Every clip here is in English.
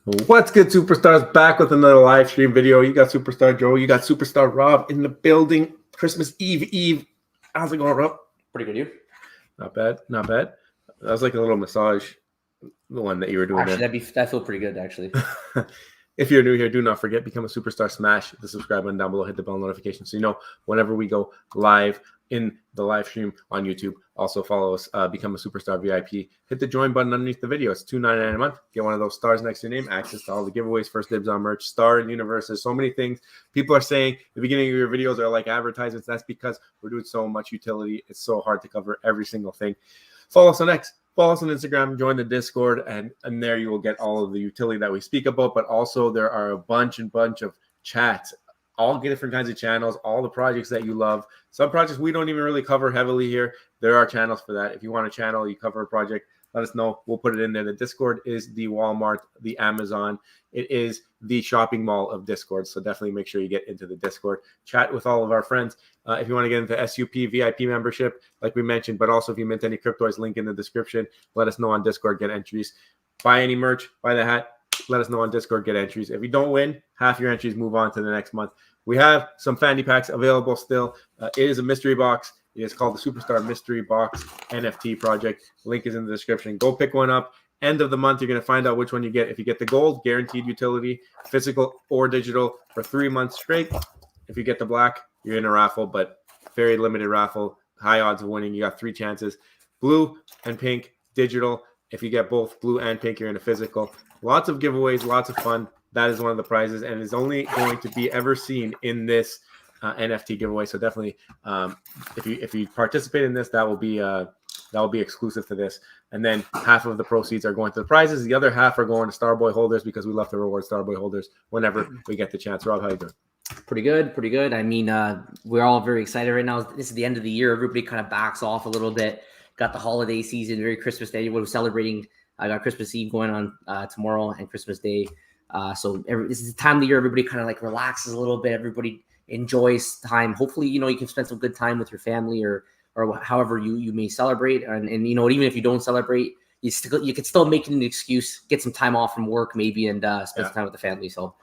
What's good, superstars? Back with another live stream video. You got Superstar Joe, you got Superstar Rob in the building. Christmas Eve. How's it going, Rob? Pretty good, you? Not bad. That was like a little massage, the one that you were doing. Actually, that feel pretty good, actually. If you're new here, do not forget, become a superstar. Smash the subscribe button down below. Hit the bell notification so you know whenever we go live in the live stream on YouTube. Also follow us, become a superstar VIP. Hit the join button underneath the video. It's $2.99 a month. Get one of those stars next to your name. Access to all the giveaways, first dibs on merch, star in universe. There's so many things. People are saying the beginning of your videos are like advertisements. That's because we're doing so much utility. It's so hard to cover every single thing. Follow us on X. Follow us on Instagram, join the Discord, and there you will get all of the utility that we speak about. But also there are a bunch of chats, all different kinds of channels, all the projects that you love. Some projects we don't even really cover heavily here. There are channels for that. If you want a channel, you cover a project, let us know. We'll put it in there. The Discord is the Walmart, the Amazon. It is the shopping mall of Discord. So definitely make sure you get into the Discord. Chat with all of our friends. If you want to get into SUP VIP membership, like we mentioned, but also if you mint any cryptos, link in the description. Let us know on Discord, get entries. Buy any merch, buy the hat. Let us know on Discord, get entries. If you don't win, half your entries move on to the next month. We have some fanny packs available still. It is a mystery box. It is called the Superstar Mystery Box NFT project. Link is in the description. Go pick one up. End of the month, you're going to find out which one you get. If you get the gold, guaranteed utility, physical or digital for 3 months straight. If you get the black, you're in a raffle, but very limited raffle. High odds of winning. You got 3 chances. Blue and pink, digital. If you get both blue and pink, you're in a physical. Lots of giveaways, lots of fun. That is one of the prizes, and is only going to be ever seen in this NFT giveaway. So definitely, if you participate in this, that will be exclusive to this. And then half of the proceeds are going to the prizes. The other half are going to Starboy holders because we love to reward Starboy holders whenever we get the chance. Rob, how you doing? Pretty good. I mean, we're all very excited right now. This is the end of the year. Everybody kind of backs off a little bit. Got the holiday season, very Christmas Day. We're celebrating. I got Christmas Eve going on tomorrow and Christmas Day. So this is the time of the year everybody kind of like relaxes a little bit. Everybody enjoys time. Hopefully, you can spend some good time with your family or however you may celebrate. And even if you don't celebrate, you could still make an excuse, get some time off from work maybe, and spend some time with the family. So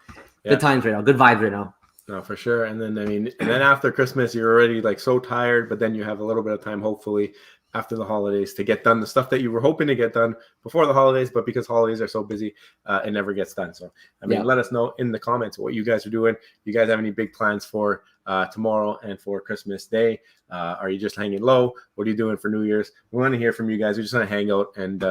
good times right now, good vibes right now. No, for sure. And then after Christmas, you're already like so tired, but then you have a little bit of time, hopefully, after the holidays to get done the stuff that you were hoping to get done before the holidays, but because holidays are so busy, it never gets done. So, let us know in the comments what you guys are doing. You guys have any big plans for tomorrow and for Christmas Day? Are you just hanging low? What are you doing for New Year's? We want to hear from you guys. We just want to hang out and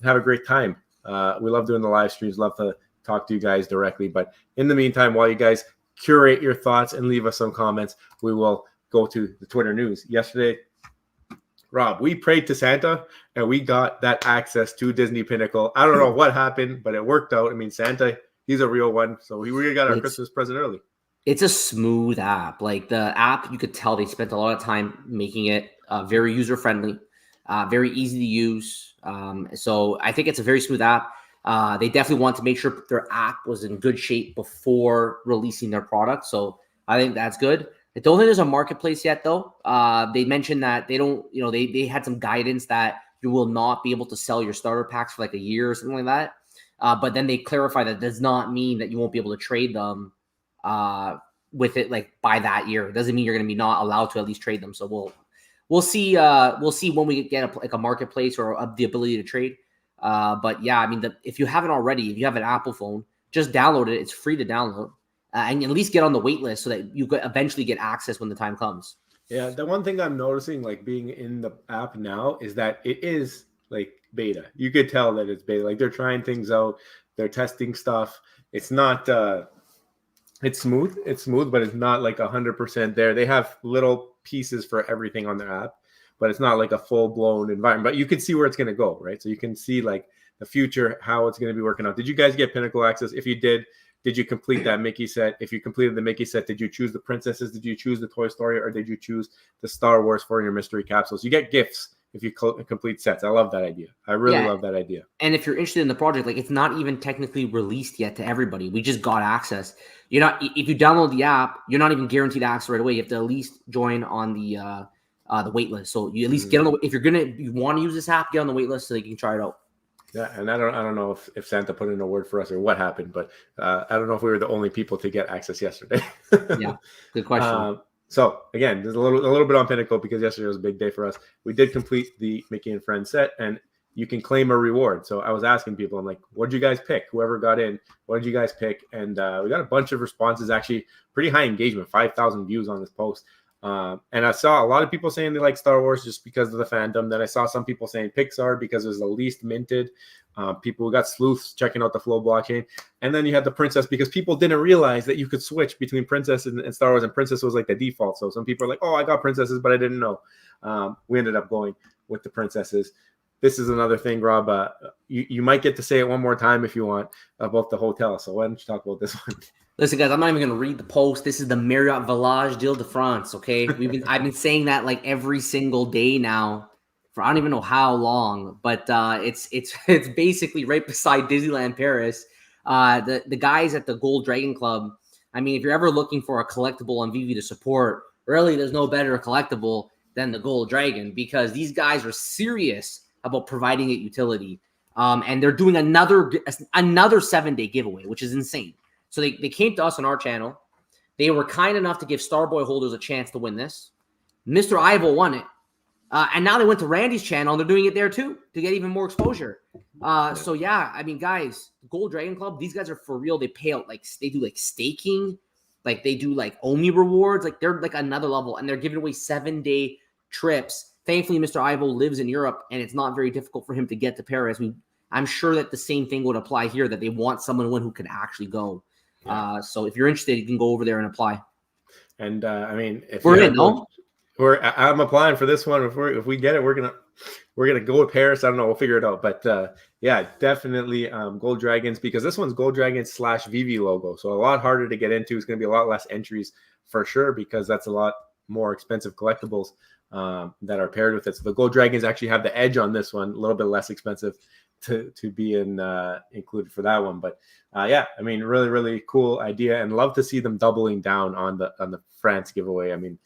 have a great time. We love doing the live streams, love to talk to you guys directly. But in the meantime, while you guys curate your thoughts and leave us some comments, we will go to the Twitter news. Yesterday, Rob, we prayed to Santa and we got that access to Disney Pinnacle. I don't know what happened, but it worked out. I mean, Santa, he's a real one. So we really got our Christmas present early. It's a smooth app. Like the app, you could tell they spent a lot of time making it very user-friendly, very easy to use. So I think it's a very smooth app. They definitely want to make sure their app was in good shape before releasing their product. So I think that's good. I don't think there's a marketplace yet, though. They mentioned that they don't, they had some guidance that you will not be able to sell your starter packs for like a year or something like that. But then they clarify that does not mean that you won't be able to trade them with it like by that year. It doesn't mean you're going to be not allowed to at least trade them. So we'll see when we get a marketplace or the ability to trade. But yeah, I mean, if you haven't already, if you have an Apple phone, just download it. It's free to download. And at least get on the wait list so that you could eventually get access when the time comes. Yeah, the one thing I'm noticing, like being in the app now, is that it is like beta. You could tell that it's beta. Like they're trying things out, they're testing stuff. It's not, it's smooth, but it's not like 100% there. They have little pieces for everything on their app, but it's not like a full blown environment. But you can see where it's going to go, right? So you can see like the future, how it's going to be working out. Did you guys get Pinnacle access? If you did you complete that Mickey set? If you completed the Mickey set, did you choose the princesses? Did you choose the Toy Story? Or did you choose the Star Wars for your mystery capsules? You get gifts if you complete sets. I love that idea. I really love that idea. And if you're interested in the project, like it's not even technically released yet to everybody. We just got access. If you download the app, you're not even guaranteed access right away. You have to at least join on the wait list. So you at least get on the, if you want to use this app, get on the wait list so that you can try it out. Yeah, and I don't know if Santa put in a word for us or what happened, but I don't know if we were the only people to get access yesterday. Yeah, good question. So again, there's a little bit on Pinnacle because yesterday was a big day for us. We did complete the Mickey and Friends set, and you can claim a reward. So I was asking people, I'm like, what did you guys pick? Whoever got in, what did you guys pick? And we got a bunch of responses, actually pretty high engagement, 5,000 views on this post. And I saw a lot of people saying they like Star Wars just because of the fandom. Then I saw some people saying Pixar because it was the least minted. People who got sleuths checking out the Flow blockchain. And then you had the Princess because people didn't realize that you could switch between Princess and Star Wars, and Princess was like the default. So some people are like, oh, I got Princesses, but I didn't know. We ended up going with the Princesses. This is another thing, Rob. You might get to say it one more time if you want about the hotel. So why don't you talk about this one? Listen, guys, I'm not even going to read the post. This is the Marriott Village d'Île-de-France, okay? I've been saying that like every single day now for I don't even know how long, but it's basically right beside Disneyland Paris. The guys at the Gold Dragon Club, I mean, if you're ever looking for a collectible on VV to support, really there's no better collectible than the Gold Dragon because these guys are serious about providing it utility. And they're doing another 7-day giveaway, which is insane. So they came to us on our channel. They were kind enough to give Starboy holders a chance to win this. Mr. Ivo won it. And now they went to Randy's channel, and they're doing it there too to get even more exposure. So, yeah, I mean, guys, Gold Dragon Club, these guys are for real. They pay out, like, they do, like, staking. Like, they do, like, OMI rewards. Like, they're, like, another level. And they're giving away 7-day trips. Thankfully, Mr. Ivo lives in Europe, and it's not very difficult for him to get to Paris. I'm sure that the same thing would apply here, that they want someone to win who can actually go. Yeah. So if you're interested, you can go over there and apply. And I mean, if we're in, no? I'm applying for this one. If we get it, we're gonna go with Paris. I don't know. We'll figure it out. But yeah, definitely Gold Dragons, because this one's Gold Dragons / VV logo, so a lot harder to get into. It's gonna be a lot less entries for sure because that's a lot more expensive collectibles that are paired with it. So the Gold Dragons actually have the edge on this one, a little bit less expensive to be included for that one. But yeah, I mean, really cool idea, and love to see them doubling down on the France giveaway. I mean,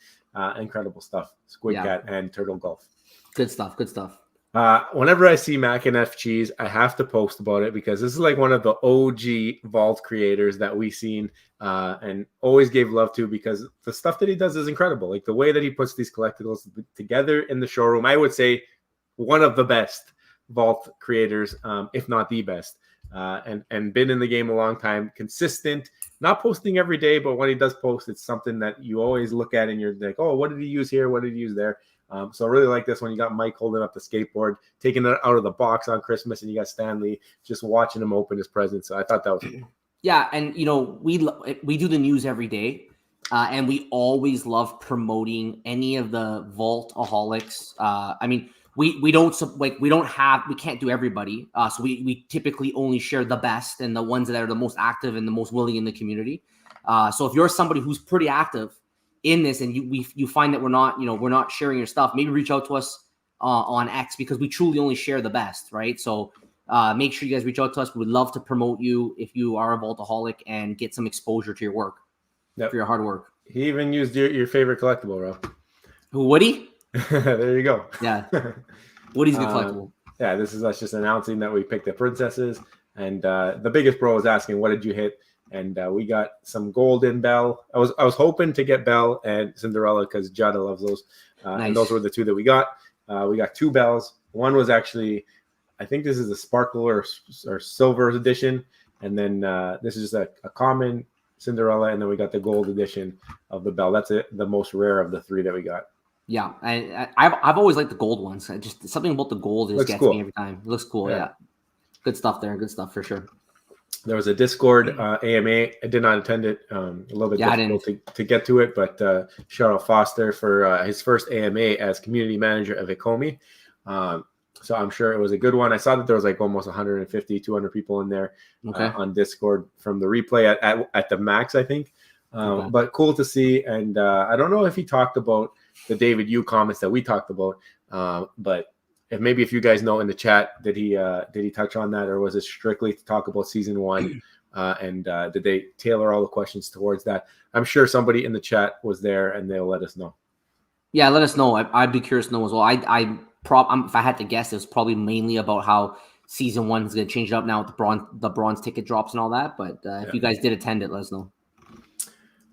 incredible stuff. Squid Cat and Turtle Golf. Good stuff. Whenever I see Mac and F Cheese, I have to post about it because this is like one of the OG vault creators that we've seen and always gave love to, because the stuff that he does is incredible. Like the way that he puts these collectibles together in the showroom, I would say one of the best vault creators, if not the best, and been in the game a long time, consistent, not posting every day, but when he does post, it's something that you always look at and you're like, oh, what did he use here? What did he use there? So I really like this one. You got Mike holding up the skateboard, taking it out of the box on Christmas, and you got Stanley just watching him open his presents. So I thought that was cool. Yeah, and you know, we do the news every day, and we always love promoting any of the vaultaholics. I mean, we can't do everybody, so we typically only share the best and the ones that are the most active and the most willing in the community. So if you're somebody who's pretty active in this and you find that we're not sharing your stuff, maybe reach out to us on X, because we truly only share the best, right? So make sure you guys reach out to us. We would love to promote you if you are a vaultaholic and get some exposure to your work, for your hard work. He even used your favorite collectible, Rob. Who, Woody? There you go. Yeah, Woody's a good collectible. Yeah, this is us just announcing that we picked the princesses, and the biggest bro was asking, what did you hit? And we got some golden Belle. I was hoping to get Belle and Cinderella because Jada loves those. Nice. And those were the two that we got. We got two Belles. One was actually, I think this is a sparkle or silver edition. And then this is just a common Cinderella. And then we got the gold edition of the Belle. That's it, the most rare of the three that we got. Yeah, I've always liked the gold ones. Just something about the gold just gets me every time. It looks cool. Yeah. Good stuff there. Good stuff for sure. There was a Discord AMA. I did not attend it. A little bit difficult to get to it, but shout out Foster for his first AMA as community manager of Ecomi. So I'm sure it was a good one. I saw that there was like almost 150, 200 people in there on Discord from the replay at the max, I think. But cool to see. And I don't know if he talked about the David Yu comments that we talked about, but if you guys know in the chat, did he touch on that, or was it strictly to talk about season 1? And did they tailor all the questions towards that? I'm sure somebody in the chat was there, and they'll let us know. Yeah, let us know. I'd be curious to know as well. If I had to guess, it was probably mainly about how season 1 is going to change it up now with the bronze ticket drops and all that. But if you guys did attend it, let us know.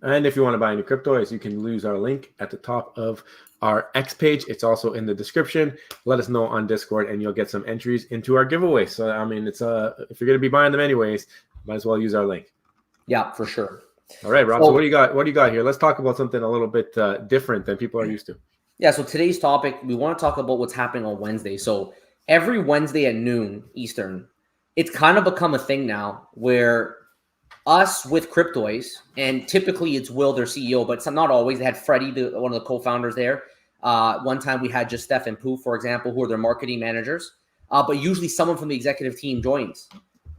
And if you want to buy any cryptos, you can use our link at the top of our X page. It's also in the description. Let us know on Discord, and you'll get some entries into our giveaway. So, I mean, it's if you're going to be buying them anyways, might as well use our link. Yeah, for sure. All right, Rob. So what do you got? What do you got here? Let's talk about something a little bit different than people are used to. Yeah. So today's topic, we want to talk about what's happening on Wednesday. So every Wednesday at noon Eastern, it's kind of become a thing now where us with Cryptoys, and typically it's Will, their CEO, but it's not always. They had Freddie, one of the co-founders there. One time we had just Steph and Pooh, for example, who are their marketing managers. But usually someone from the executive team joins.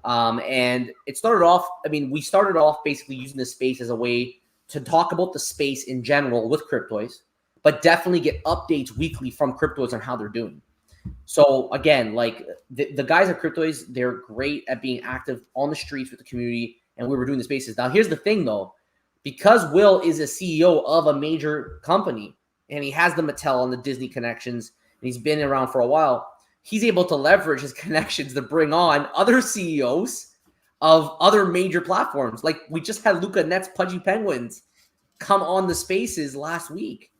And it started off, we started off basically using this space as a way to talk about the space in general with Cryptoys, but definitely get updates weekly from Cryptoys on how they're doing. So again, like the guys at Cryptoys, they're great at being active on the streets with the community. And we were doing the spaces. Now, here's the thing, though. Because Will is a CEO of a major company, and he has the Mattel and the Disney connections, and he's been around for a while, he's able to leverage his connections to bring on other CEOs of other major platforms. Like, we just had Luca Net's Pudgy Penguins come on the spaces last week,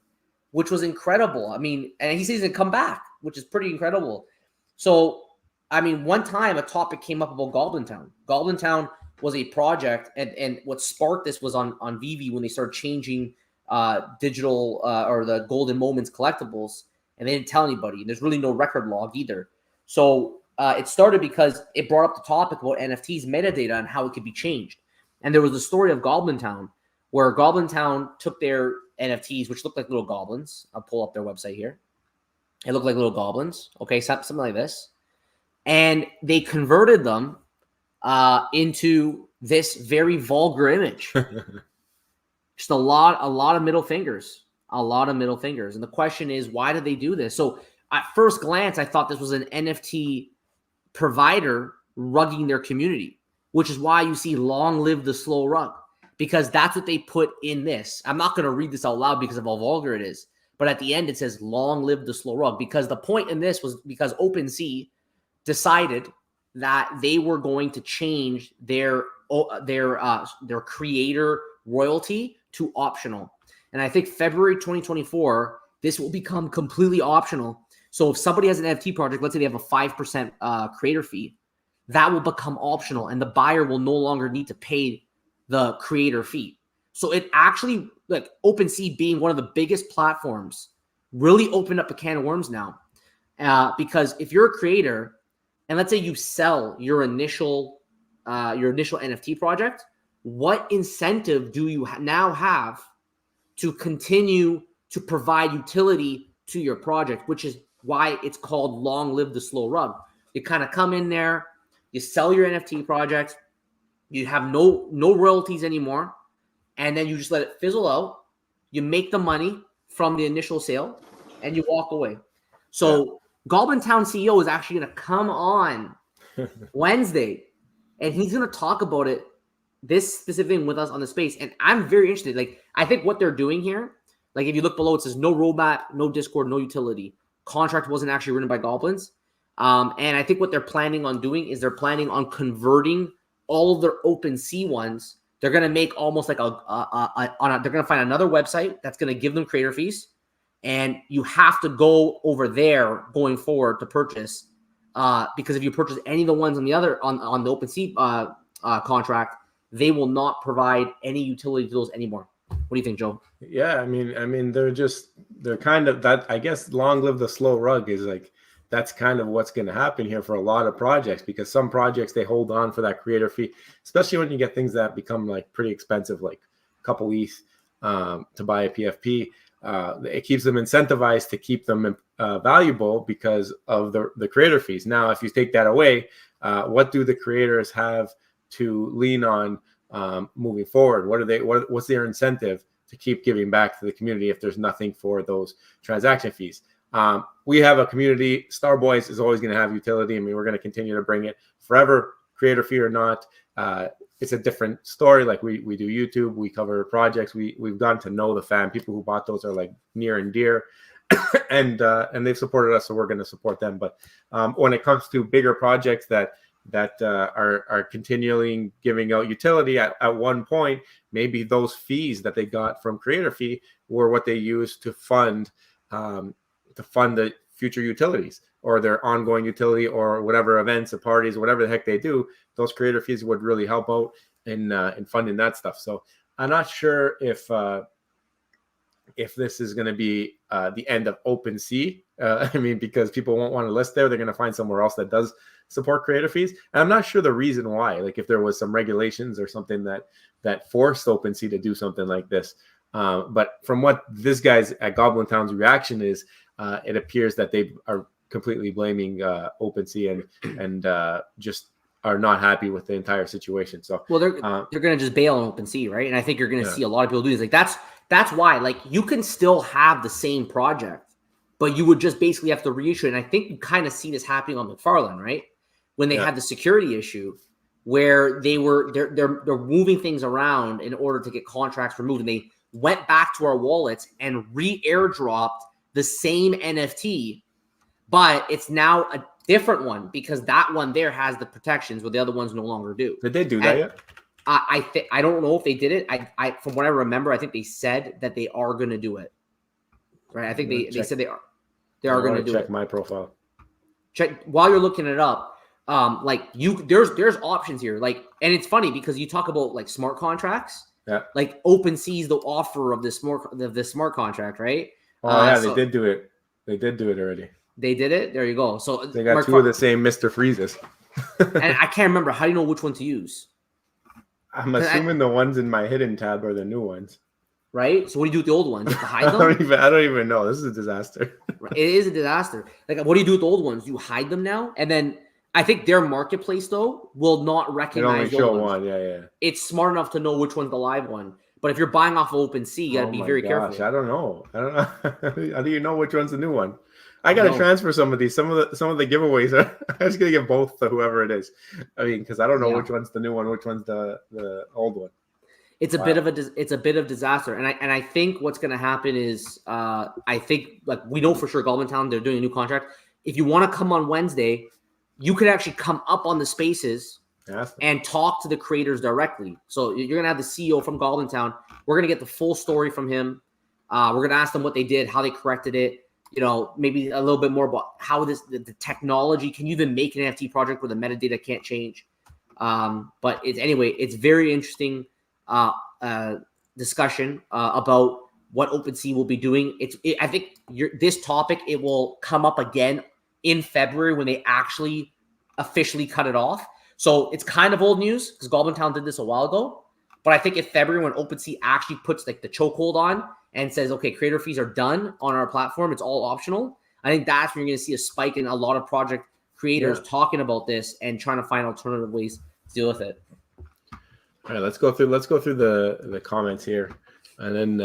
which was incredible. And he says he's going to come back, which is pretty incredible. So, one time a topic came up about Goblin Town. Goblin Town was a project, and what sparked this was on Vivi when they started changing digital or the Golden Moments collectibles, and they didn't tell anybody. And there's really no record log either. So it started because it brought up the topic about NFTs, metadata, and how it could be changed. And there was the story of Goblin Town, where Goblin Town took their NFTs, which looked like little goblins. I'll pull up their website here. It looked like little goblins, okay, something like this. And they converted them into this very vulgar image. Just a lot of middle fingers. And the question is, why did they do this? So at first glance, I thought this was an NFT provider rugging their community, which is why you see long live the slow rug, because that's what they put in this. I'm not going to read this out loud because of how vulgar it is, but at the end it says long live the slow rug, because the point in this was because OpenSea decided that they were going to change their creator royalty to optional. And I think February 2024, this will become completely optional. So if somebody has an NFT project, let's say they have a 5% creator fee, that will become optional, and the buyer will no longer need to pay the creator fee. So it actually, like OpenSea being one of the biggest platforms, really opened up a can of worms now. Because if you're a creator, and let's say you sell your initial NFT project, what incentive do you now have to continue to provide utility to your project, which is why it's called long live the slow rug. You kind of come in there, you sell your NFT project, you have no royalties anymore, and then you just let it fizzle out. You make the money from the initial sale, and you walk away. So Goblin Town CEO is actually going to come on Wednesday, and he's going to talk about it, this specific thing, with us on the space. And I'm very interested. Like, I think what they're doing here, like if you look below, it says no roadmap, no Discord, no utility. Contract wasn't actually written by goblins. And I think what they're planning on doing is they're planning on converting all of their OpenSea ones. They're going to make almost like they're going to find another website that's going to give them creator fees. And you have to go over there going forward to purchase, because if you purchase any of the ones on the other on the OpenSea contract, they will not provide any utility to those anymore. What do you think, Joe? Yeah, I mean, they're kind of that. I guess long live the slow rug is like, that's kind of what's going to happen here for a lot of projects, because some projects, they hold on for that creator fee, especially when you get things that become like pretty expensive, like a couple ETH to buy a PFP. It keeps them incentivized to keep them valuable because of the creator fees. Now, if you take that away, what do the creators have to lean on moving forward? What's their incentive to keep giving back to the community if there's nothing for those transaction fees? We have a community. Starboys is always going to have utility. I mean, we're going to continue to bring it forever, creator fee or not. It's a different story. Like we do YouTube, we cover projects. We've gotten to know the fan. People who bought those are like near and dear. and they've supported us, so we're going to support them. But when it comes to bigger projects that are continually giving out utility at one point, maybe those fees that they got from creator fee were what they used to fund the future utilities or their ongoing utility or whatever events or parties, whatever the heck they do. Those creator fees would really help out in funding that stuff. So I'm not sure if this is going to be the end of OpenSea. I mean, because people won't want to list there, they're going to find somewhere else that does support creator fees. And I'm not sure the reason why, like if there was some regulations or something that forced OpenSea to do something like this. But from what this guy's at Goblin Town's reaction is, it appears that they are completely blaming OpenSea and just are not happy with the entire situation. So well, they're going to just bail on OpenSea, right? And I think you're going to see a lot of people do this. Like that's why, like, you can still have the same project, but you would just basically have to reissue it. And I think you kind of see this happening on McFarland, right? When they had the security issue where they're moving things around in order to get contracts removed, and they went back to our wallets and re-airdropped the same NFT, but it's now a different one because that one there has the protections where the other ones no longer do. Did they do that yet? I don't know if they did it. I from what I remember, I think they said that they are going to do it. Right? I think they said they are going to do it. Check my profile. Check while you're looking it up. Like there's options here. Like, and it's funny because you talk about like smart contracts. Yeah. Like OpenSea is the offer of the smart contract, right? Oh yeah, they did do it. They did do it already. They did it. There you go. So they got two of the same Mr. Freezes. And I can't remember. How do you know which one to use? I'm assuming the ones in my hidden tab are the new ones. Right? So what do you do with the old ones? You have to hide them? I don't even know. This is a disaster. It is a disaster. Like, what do you do with the old ones? You hide them now? And then I think their marketplace, though, will not recognize the old ones. Yeah. It's smart enough to know which one's the live one. But if you're buying off of OpenSea, you got to be very careful. I don't know. How do you know which one's the new one? I got to transfer some of these. Some of the giveaways are. I'm just gonna give both to whoever it is. I mean, because I don't know which one's the new one, which one's the old one. It's a bit of disaster, and I think what's gonna happen is I think, like, we know for sure Goblin Town, they're doing a new contract. If you want to come on Wednesday, you could actually come up on the spaces and talk to the creators directly. So you're gonna have the CEO from Goblin Town. We're gonna get the full story from him. We're gonna ask them what they did, how they corrected it. You know, maybe a little bit more about how the technology, can you even make an NFT project where the metadata can't change? But it's very interesting discussion about what OpenSea will be doing. I think this topic, it will come up again in February when they actually officially cut it off. So it's kind of old news because Goblin Town did this a while ago. But I think in February, when OpenSea actually puts like the chokehold on and says, okay, creator fees are done on our platform, it's all optional, I think that's when you're going to see a spike in a lot of project creators talking about this and trying to find alternative ways to deal with it. All right, let's go through the comments here, and then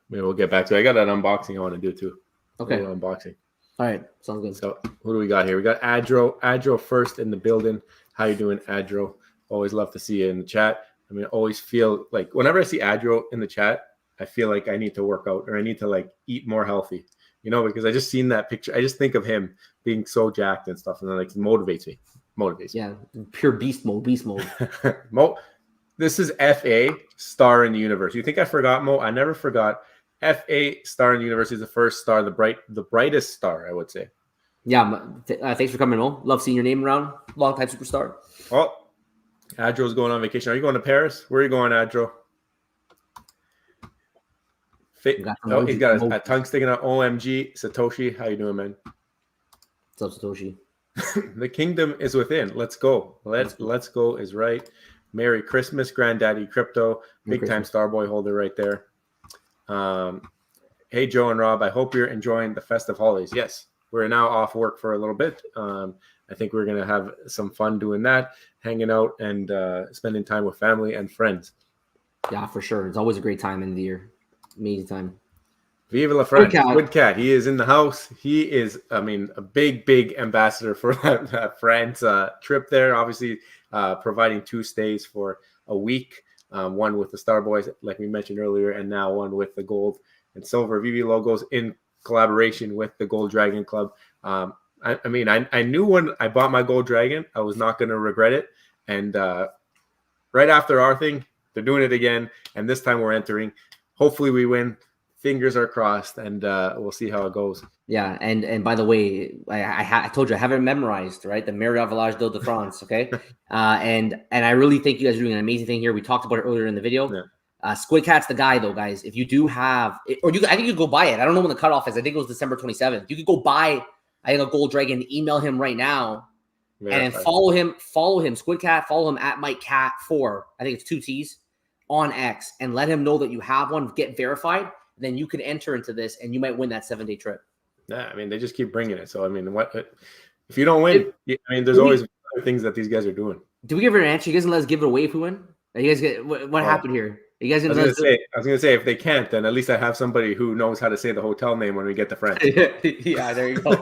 maybe we'll get back to it. I got an unboxing I want to do too. Okay. Unboxing. All right, sounds good. So who do we got here? We got Adro first in the building. How you doing, Adro? Always love to see you in the chat. I mean, always feel like whenever I see Adro in the chat, I feel like I need to work out or I need to like eat more healthy, you know, because I just seen that picture. I just think of him being so jacked and stuff, and then like it motivates me. Yeah, pure beast mode. This is FA, Star in the Universe. You think I forgot, Mo? I never forgot. FA, Star in the Universe, is the first star, the brightest star, I would say. Yeah, thanks for coming, Mo. Love seeing your name around. Long time superstar. Oh, Adro's going on vacation. Are you going to Paris? Where are you going, Adro? He's got a tongue sticking out. OMG, Satoshi. How you doing, man? What's up, Satoshi? The kingdom is within. Let's go. Let's go is right. Merry Christmas, Granddaddy Crypto. Big time Starboy holder right there. Hey, Joe and Rob. I hope you're enjoying the festive holidays. Yes, we're now off work for a little bit. I think we're going to have some fun doing that, hanging out and spending time with family and friends. Yeah, for sure. It's always a great time in the year. Amazing time. Viva la France. Woodcat. He is in the house. He is, I mean, a big ambassador for that France trip there. Obviously, providing 2 stays for a week. One with the Starboys, like we mentioned earlier, and now one with the gold and silver VV logos in collaboration with the Gold Dragon Club. I mean, I knew when I bought my Gold Dragon, I was not going to regret it. And right after our thing, they're doing it again. And this time we're entering. Hopefully we win. Fingers are crossed, and we'll see how it goes. Yeah, and by the way, I told you I haven't memorized, right? The Marriott Village de France, okay? And I really think you guys are doing an amazing thing here. We talked about it earlier in the video. Yeah. Squid Cat's the guy, though, guys. If you do have, I think you could go buy it. I don't know when the cutoff is. I think it was December 27th. You could go buy, I think, a Gold Dragon. Email him right now, and follow him. Follow him, Squid Cat. Follow him at Mike Cat 4. I think it's 2 T's on X, and let him know that you have one. Get verified. Then you can enter into this, and you might win that 7-day trip. Yeah, I mean, they just keep bringing it. So, I mean, what if you don't win? I mean, there's always other things that these guys are doing. Do we give her an answer? You guys gonna let us give it away if we win? Are you guys get what happened here? Are you guys gonna? I was gonna say if they can't, then at least I have somebody who knows how to say the hotel name when we get to France. Yeah, there you go.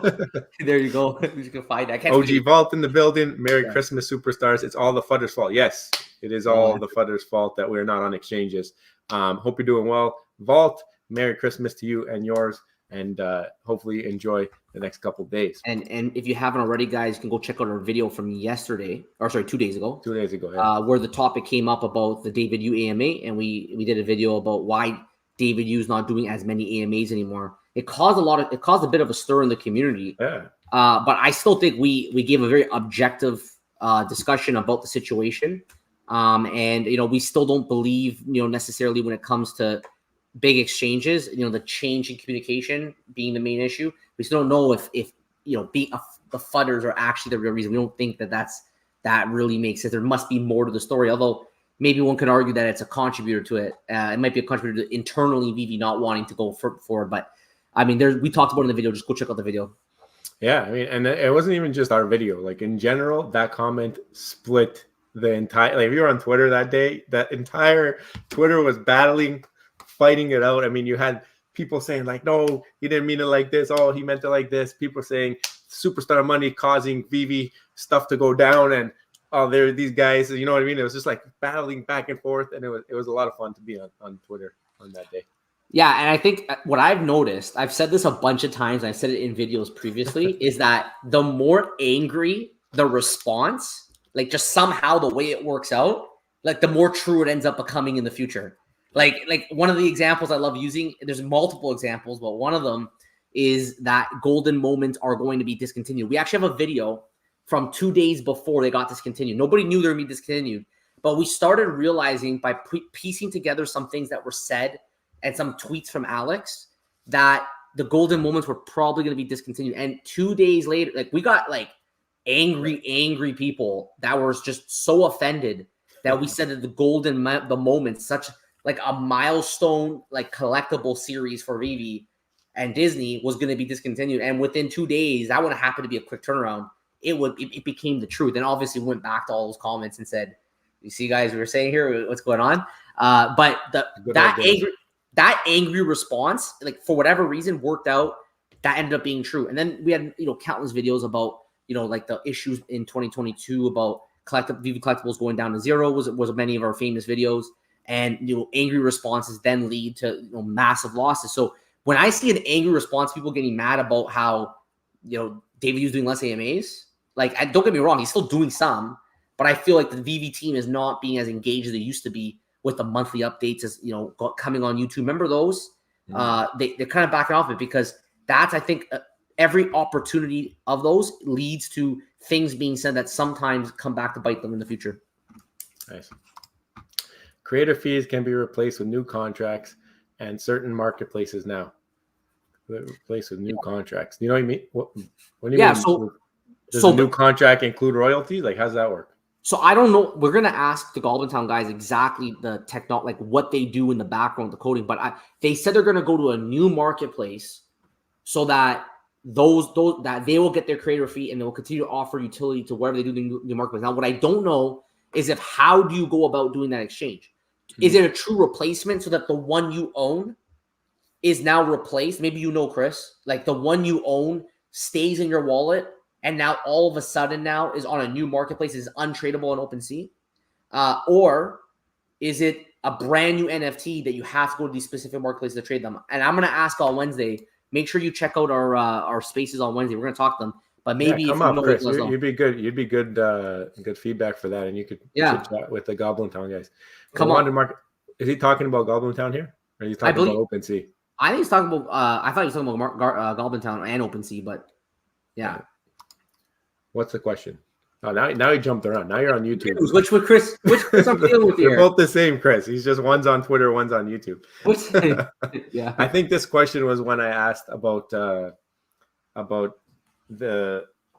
There you go. You can find that. OG Vault in the building. Merry Christmas, superstars! It's all the Fudders' fault. Yes, it is all the Fudders' fault that we're not on exchanges. Hope you're doing well, Vault. Merry Christmas to you and yours, and hopefully enjoy the next couple of days. And if you haven't already, guys, you can go check out our video from yesterday, or sorry, 2 days ago. 2 days ago, yeah. Where the topic came up about the David Yu AMA, and we did a video about why David Yu's not doing as many AMAs anymore. It caused a bit of a stir in the community. Yeah. But I still think we gave a very objective discussion about the situation. And we still don't believe necessarily when it comes to big exchanges, the change in communication being the main issue. We still don't know if the Fudders are actually the real reason. We don't think that really makes sense. There must be more to the story, although maybe one could argue that it's a contributor to it. It might be a contributor to internally VV not wanting to go forward. But I mean, we talked about it in the video. Just go check out the video. Yeah, I mean, and it wasn't even just our video. Like in general, that comment split the entire. Like if you were on Twitter that day, that entire Twitter was fighting it out. I mean, you had people saying like, no, he didn't mean it like this. Oh, he meant it like this. People saying superstar money causing VV stuff to go down. And there are these guys, you know what I mean? It was just like battling back and forth. And it was a lot of fun to be on Twitter on that day. Yeah. And I think what I've noticed, I've said this a bunch of times, and I've said it in videos previously, is that the more angry the response, like just somehow the way it works out, like the more true it ends up becoming in the future. Like one of the examples I love using, there's multiple examples, but one of them is that golden moments are going to be discontinued. We actually have a video from 2 days before they got discontinued. Nobody knew they were going to be discontinued, but we started realizing by piecing together some things that were said and some tweets from Alex that the golden moments were probably going to be discontinued. And 2 days later, like we got like angry people that were just so offended that we said that the moments, such like a milestone, like collectible series for VV and Disney was going to be discontinued. And within 2 days, that would have happened to be a quick turnaround. It became the truth. And obviously went back to all those comments and said, you see guys, we were saying here, what's going on? But that angry response, like for whatever reason worked out, that ended up being true. And then we had, countless videos about, like the issues in 2022 about VV collectibles going down to zero was many of our famous videos. And angry responses then lead to massive losses. So when I see an angry response, people getting mad about how David Yu's doing less AMAs, like don't get me wrong, he's still doing some, but I feel like the VV team is not being as engaged as they used to be with the monthly updates as coming on YouTube. Remember those? Mm-hmm. They're kind of backing off it because that's I think every opportunity of those leads to things being said that sometimes come back to bite them in the future. Nice. Creator fees can be replaced with new contracts and certain marketplaces now. Replaced with new contracts. You know what I mean? What do you mean? Does a new contract include royalties? Like, how's that work? So I don't know. We're going to ask the Goblin Town guys exactly the like what they do in the background, the coding. But they said they're going to go to a new marketplace so that that they will get their creator fee and they will continue to offer utility to wherever they do the new marketplace. Now, what I don't know is how do you go about doing that exchange? Is it a true replacement so that the one you own is now replaced? Maybe Chris, like the one you own stays in your wallet and now all of a sudden now is on a new marketplace, is untradeable on OpenSea? Or is it a brand new NFT that you have to go to these specific marketplaces to trade them? And I'm going to ask on Wednesday make sure you check out our spaces on Wednesday. We're going to talk to them. But maybe come if you up, know, Chris. let us know. You'd be good. You'd be good. Good feedback for that, and you could chat with the Goblin Town guys. Come on. Is he talking about Goblin Town here? Or are you talking about OpenSea? I think he's talking about. I thought he was talking about Goblin Town and OpenSea, but yeah. What's the question? Oh, now he jumped around. Now you're on YouTube. Which Chris I'm dealing with here? They're both the same, Chris. He's just one's on Twitter, one's on YouTube. Yeah. I think this question was when I asked about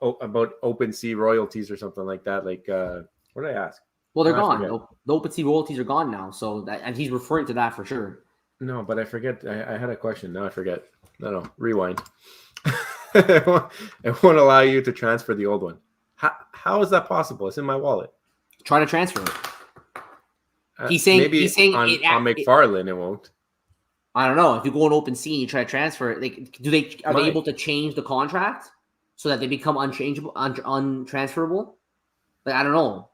OpenSea royalties or something like that. Like, what did I ask? Well, they're gone. The OpenSea royalties are gone now. So and he's referring to that for sure. No, but I forget. I had a question. Now I forget. No, rewind. It won't allow you to transfer the old one. How is that possible? It's in my wallet. Try to transfer it. He's saying on McFarlane it won't. I don't know. If you go on OpenSea and you try to transfer it, are they able to change the contract so that they become unchangeable, untransferable? Like, I don't know.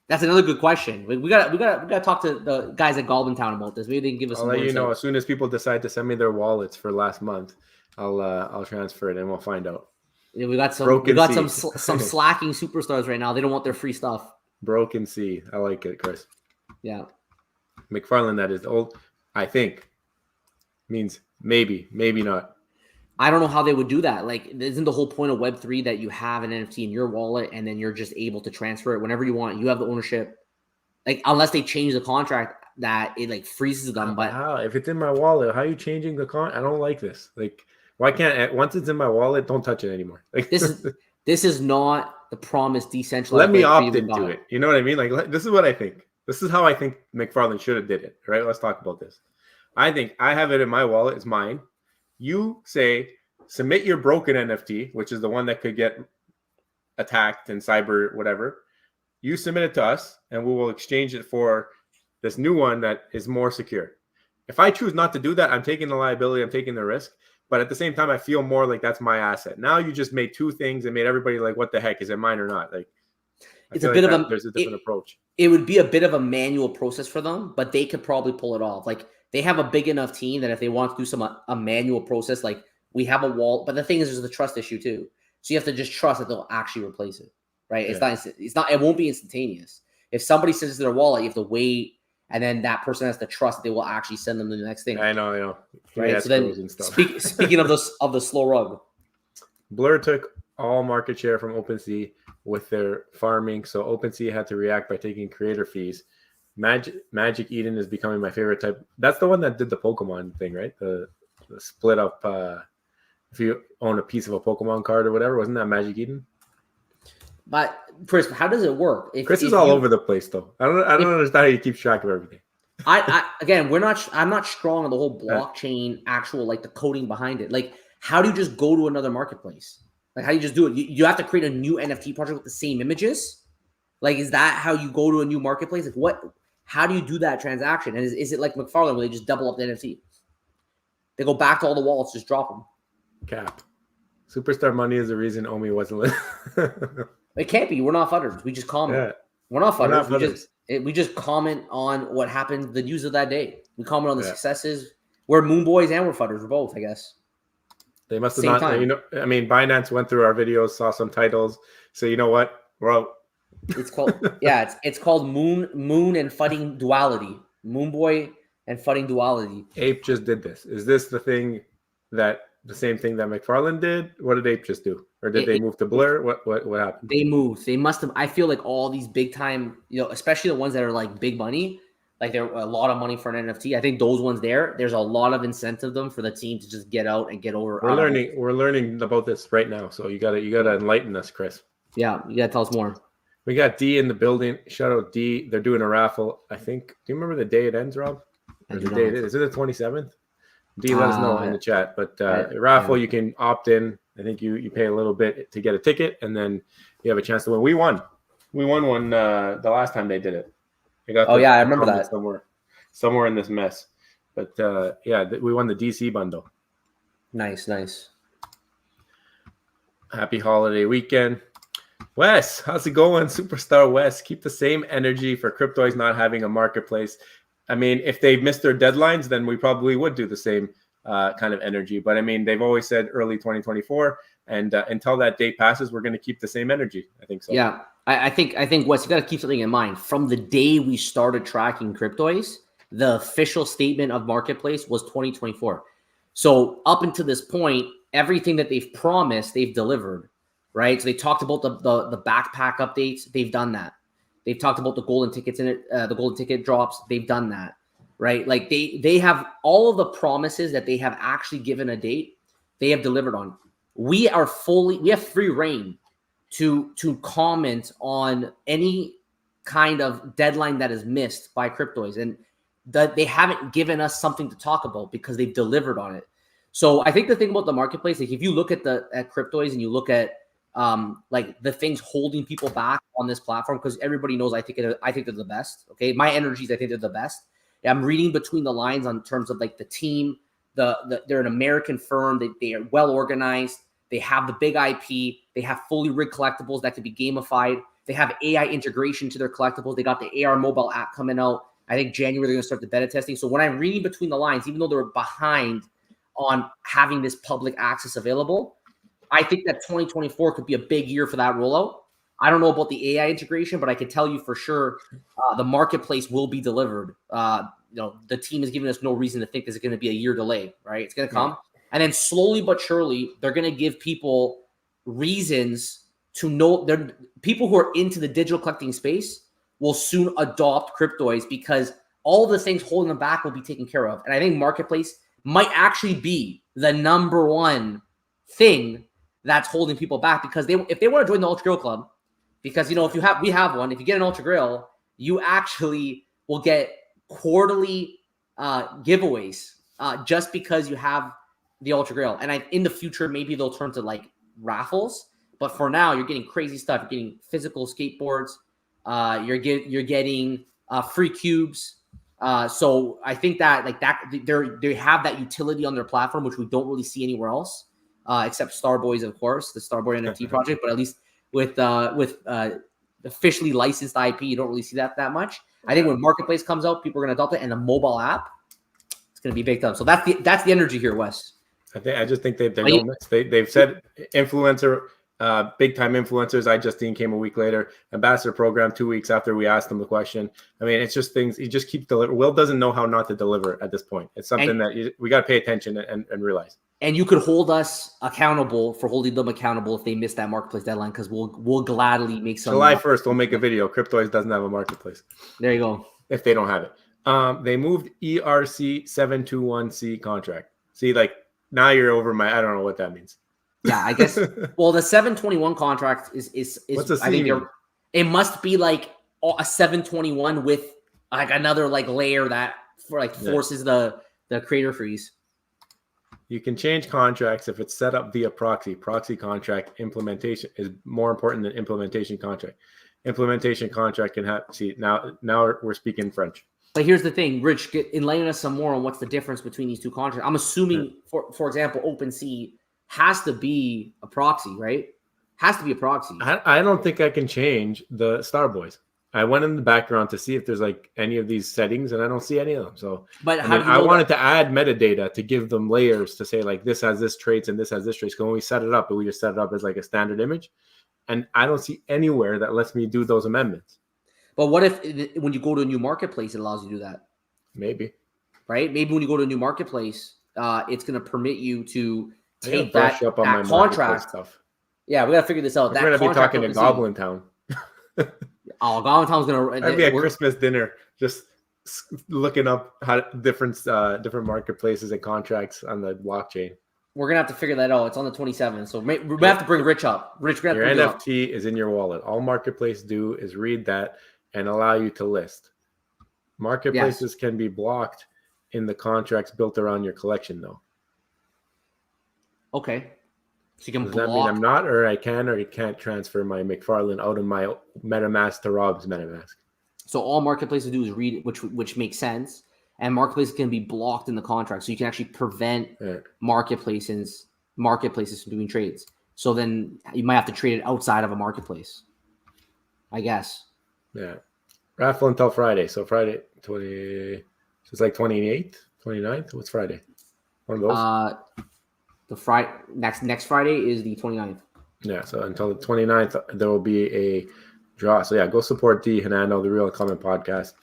That's another good question. We gotta talk to the guys at Goblin Town about this. Maybe they can give us. I'll let you know as soon as people decide to send me their wallets for last month. I'll transfer it and we'll find out. Yeah, we got some slacking superstars right now. They don't want their free stuff. Broken Sea. I like it, Chris. Yeah. McFarlane, that is old. I think means maybe not. I don't know how they would do that. Like, isn't the whole point of Web3 that you have an NFT in your wallet and then you're just able to transfer it whenever you want? You have the ownership. Like, unless they change the contract that it like freezes them. But how? If it's in my wallet, how are you changing the I don't like this. Like, why can't once it's in my wallet, don't touch it anymore? Like this is not the promised decentralized. Let me opt into it. You know what I mean? Like, this is what I think. This is how I think McFarlane should have did it. Right? Let's talk about this. I think I have it in my wallet. It's mine. You say submit your broken NFT, which is the one that could get attacked in cyber whatever. You submit it to us, and we will exchange it for this new one that is more secure. If I choose not to do that, I'm taking the liability. I'm taking the risk. But at the same time, I feel more like that's my asset. Now you just made two things and made everybody like, what the heck? Is it mine or not? Like, it's a bit of there's a different approach. It would be a bit of a manual process for them, but they could probably pull it off. Like, they have a big enough team that if they want to do a manual process, like we have a wall. But the thing is, there's the trust issue too. So you have to just trust that they'll actually replace it, right? Yeah. It won't be instantaneous. If somebody sends their wallet, you have to wait. And then that person has to trust that they will actually send them the next thing. I know. Right. So then, speaking of the slow rug, Blur took all market share from OpenSea with their farming. So OpenSea had to react by taking creator fees. Magic Eden is becoming my favorite type. That's the one that did the Pokemon thing, right? The split up. If you own a piece of a Pokemon card or whatever, wasn't that Magic Eden? But Chris, how does it work? Chris is all over the place, though. I don't understand how you keep track of everything. I'm not strong on the whole blockchain, actual like the coding behind it. Like, how do you just go to another marketplace? Like, how do you just do it? You have to create a new NFT project with the same images. Like, is that how you go to a new marketplace? Like, what? How do you do that transaction? And is it like McFarlane where they just double up the NFT? They go back to all the wallets, just drop them. Cap. Superstar money is the reason Omi wasn't. It can't be. We're not fudders. We just comment. Yeah. We're not fudders. We just comment on what happened, the news of that day. We comment on the successes. We're moon boys and we're fudders. We're both, I guess. They must have not. Time. You know, I mean, Binance went through our videos, saw some titles. So you know what? We're out. It's called it's called Moon and Fudding Duality. Moon Boy and Fudding Duality. Ape just did this. Is this the same thing that McFarlane did? What did Ape just do? Or did they move to Blur? What happened? They moved. They must have. I feel like all these big time, especially the ones that are like big money, like they're a lot of money for an NFT. I think those ones there's a lot of incentive them for the team to just get out and get over. We're learning about this right now. So you gotta enlighten us, Chris. Yeah, you gotta tell us more. We got D in the building. Shout out D. They're doing a raffle. I think. Do you remember the day it ends, Rob? Or the day it is? Is it the 27th? D, let us know in the chat. But raffle, you can opt in. I think you pay a little bit to get a ticket, and then you have a chance to win. We won one the last time they did it. I remember that somewhere in this mess. But we won the DC bundle. Nice. Happy holiday weekend. Wes, how's it going? Superstar Wes, keep the same energy for Cryptoids not having a marketplace. I mean, if they missed their deadlines, then we probably would do the same. kind of energy. But I mean, they've always said early 2024, and until that date passes, we're going to keep the same energy. I think so. Yeah, I think Wes, you got to keep something in mind. From the day we started tracking cryptos, the official statement of marketplace was 2024. So up until this point, everything that they've promised, they've delivered, right? So they talked about the backpack updates, they've done that. They've talked about the golden tickets in it, the golden ticket drops, they've done that, right? Like they have all of the promises that they have actually given a date, they have delivered on. We have free reign to comment on any kind of deadline that is missed by cryptos, and that they haven't given us something to talk about because they've delivered on it. So I think the thing about the marketplace, like if you look at cryptos and you look at like the things holding people back on this platform, because everybody knows I think they're the best. Okay, my energies, I think they're the best. I'm reading between the lines on terms of like the team. They're an American firm. They are well organized. They have the big IP. They have fully rigged collectibles that can be gamified. They have AI integration to their collectibles. They got the AR mobile app coming out. I think January they're going to start the beta testing. So when I'm reading between the lines, even though they're behind on having this public access available, I think that 2024 could be a big year for that rollout. I don't know about the AI integration, but I can tell you for sure the marketplace will be delivered. The team is giving us no reason to think there's going to be a year delay, right? It's going to come. And then slowly but surely, they're going to give people reasons to know. People who are into the digital collecting space will soon adopt cryptos because all the things holding them back will be taken care of. And I think marketplace might actually be the number one thing that's holding people back, because if they want to join the Ultra Grill Club, because we have one. If you get an Ultra Grill, you actually will get quarterly giveaways just because you have the Ultra Grill. And in the future, maybe they'll turn to like raffles. But for now, you're getting crazy stuff. You're getting physical skateboards. You're getting free cubes. So I think that like that they have that utility on their platform, which we don't really see anywhere else, except Starboys, of course, the Starboy NFT project. But at least with officially licensed IP, you don't really see that much. I think when Marketplace comes out, people are going to adopt it, and the mobile app, it's going to be big time. So that's the energy here, Wes. I just think they're going next. They've said influencer, big time influencers. iJustine came a week later. Ambassador program 2 weeks after we asked him the question. I mean, it's just things he just keeps delivering. Will doesn't know how not to deliver at this point. It's something that we got to pay attention and realize. And you could hold us accountable for holding them accountable if they miss that marketplace deadline, because we'll gladly make some. July 1st, we'll make a video. Cryptoids doesn't have a marketplace. There you go. If they don't have it. They moved ERC 721C contract. See, like now you're over I don't know what that means. Yeah, I guess. Well, the 721 contract is what's a C I think mean? It must be like a 721 with like another like layer that forces the creator freeze. You can change contracts if it's set up via proxy. Proxy contract implementation is more important than implementation contract. Implementation contract can have. See, now we're speaking French. But here's the thing, Rich, enlighten us some more on what's the difference between these two contracts. I'm assuming, for example, OpenSea has to be a proxy, right? Has to be a proxy. I don't think I can change the Starboys. I went in the background to see if there's like any of these settings, and I don't see any of them. So, but I wanted to add metadata to give them layers to say like this has this traits and this has this traits. Because when we set it up, we just set it up as like a standard image, and I don't see anywhere that lets me do those amendments. But what if when you go to a new marketplace, it allows you to do that? Maybe. Right? Maybe when you go to a new marketplace, it's going to permit you to take that contract stuff. Yeah, we got to figure this out. We're going to be talking to Goblin Town. Oh, Goblin Town's going to... That'd be a Christmas dinner, just looking up how different marketplaces and contracts on the blockchain. We're going to have to figure that out. It's on the 27th. So we have to bring Rich up. Rich, your NFT is in your wallet. All marketplace do is read that and allow you to list. Marketplaces can be blocked in the contracts built around your collection, though. Okay. So you can Does that mean I'm not, or I can, or you can't transfer my McFarlane out of my MetaMask to Rob's MetaMask? So all marketplaces do is read it, which makes sense. And marketplaces can be blocked in the contract, so you can actually prevent marketplaces from doing trades. So then you might have to trade it outside of a marketplace, I guess. Yeah, raffle until Friday. So Friday 20. So it's like 28th, 29th. What's Friday? One of those. The Friday next Friday is the 29th. Yeah, so until the 29th, there will be a draw. So yeah, go support D Hernando, the Real Comment Podcast.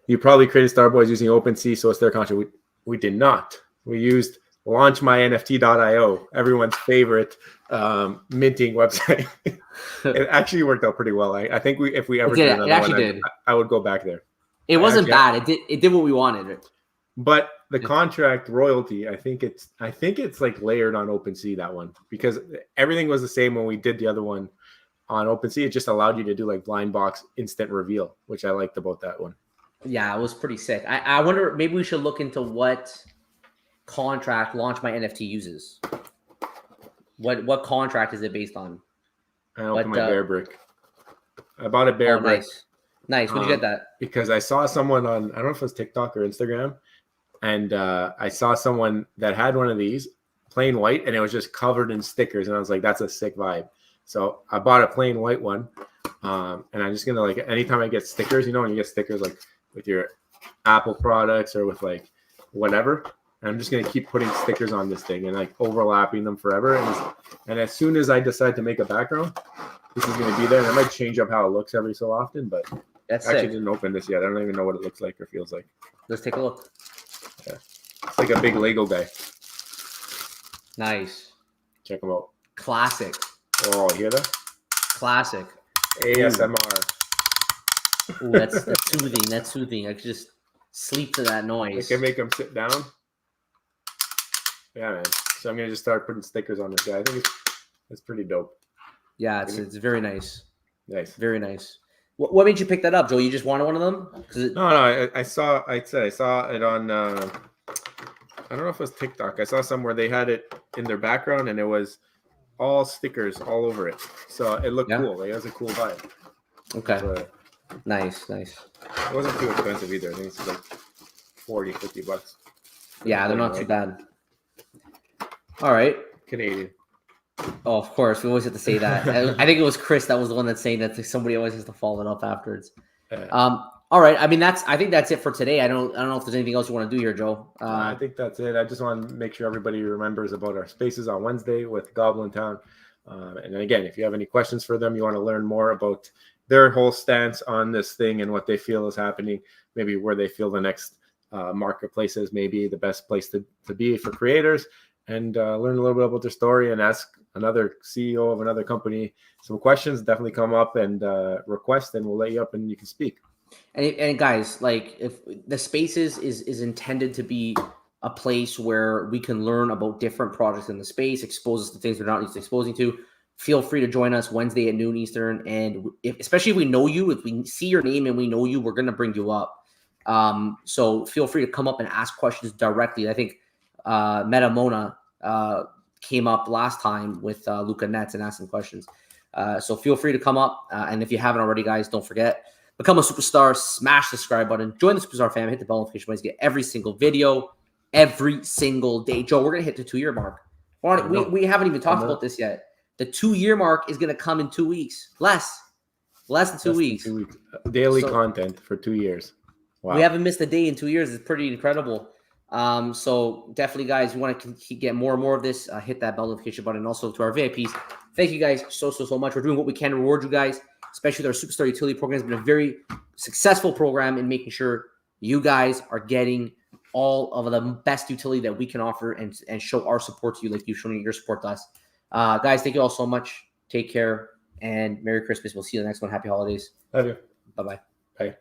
You probably created Starboys using OpenSea, so it's their contract. We did not. We used launchmynft.io, everyone's favorite minting website. It actually worked out pretty well. I think if we ever did another one, I would go back there. It wasn't bad. It did what we wanted. But the contract royalty, I think it's like layered on OpenSea, that one, because everything was the same when we did the other one on OpenSea. It just allowed you to do like blind box instant reveal, which I liked about that one. Yeah, it was pretty sick. I wonder, maybe we should look into what contract Launch My NFT uses. What contract is it based on? I opened my bear brick. I bought a bear brick. Nice. Where'd you get that? Because I saw someone on, I don't know if it was TikTok or Instagram, and I saw someone that had one of these, plain white, and it was just covered in stickers, and I was like, that's a sick vibe. So I bought a plain white one, and I'm just gonna, like, anytime I get stickers, when you get stickers like with your Apple products or with like whatever, I'm just gonna keep putting stickers on this thing and like overlapping them forever. And as soon as I decide to make a background, this is gonna be there. And I might change up how it looks every so often, but that's I actually didn't open this yet. I don't even know what it looks like or feels like. Let's take a look. Yeah. It's like a big Lego guy. Nice. Check them out. Classic. Oh, you hear that? Classic. ASMR. Ooh, that's soothing. That's soothing. I could just sleep to that noise. I can make them sit down. Yeah, man. So I'm gonna just start putting stickers on this guy. I think it's pretty dope. Yeah, it's very nice. Nice. Very nice. What made you pick that up, Joe? You just wanted one of them? No. I saw it on. I don't know if it was TikTok. I saw somewhere they had it in their background, and it was all stickers all over it. So it looked cool. Like, it has a cool vibe. Okay. So, nice. It wasn't too expensive either. I think it's like $40-$50. Yeah, they're not too bad. All right. Canadian. Oh, of course. We always have to say that. I think it was Chris that was the one that's saying that somebody always has to follow it up afterwards. All right. I mean, I think that's it for today. I don't know if there's anything else you want to do here, Joe. I think that's it. I just want to make sure everybody remembers about our spaces on Wednesday with Goblin Town. And again, if you have any questions for them, you want to learn more about their whole stance on this thing and what they feel is happening, maybe where they feel the next marketplace is maybe the best place to be for creators, and learn a little bit about their story and ask another CEO of another company some questions. Definitely come up and request, and we'll let you up and you can speak. And guys, like, if the spaces is intended to be a place where we can learn about different projects in the space, expose us to things we're not used to exposing to, feel free to join us Wednesday at noon Eastern. And especially if we know you, if we see your name and we know you, we're going to bring you up. So feel free to come up and ask questions directly. I think Meta Mona came up last time with Luca Nets and asked some questions. So feel free to come up. And if you haven't already, guys, don't forget, become a superstar, smash the subscribe button, join the Superstar fam, hit the bell notification button to get every single video every single day. Joe, we're going to hit the 2-year mark. We haven't even talked about this yet. The 2-year mark is going to come in 2 weeks. Less than 2 weeks. 2 weeks. Daily content for 2 years. Wow. We haven't missed a day in 2 years. It's pretty incredible. So definitely, guys, if you want to get more and more of this, hit that bell notification button. And also to our VIPs, thank you guys so much. We're doing what we can to reward you guys, especially with our Superstar Utility program. It's been a very successful program in making sure you guys are getting all of the best utility that we can offer and show our support to you like you've shown your support to us. Guys, thank you all so much. Take care and Merry Christmas. We'll see you in the next one. Happy holidays. Love you. Bye-bye. Bye.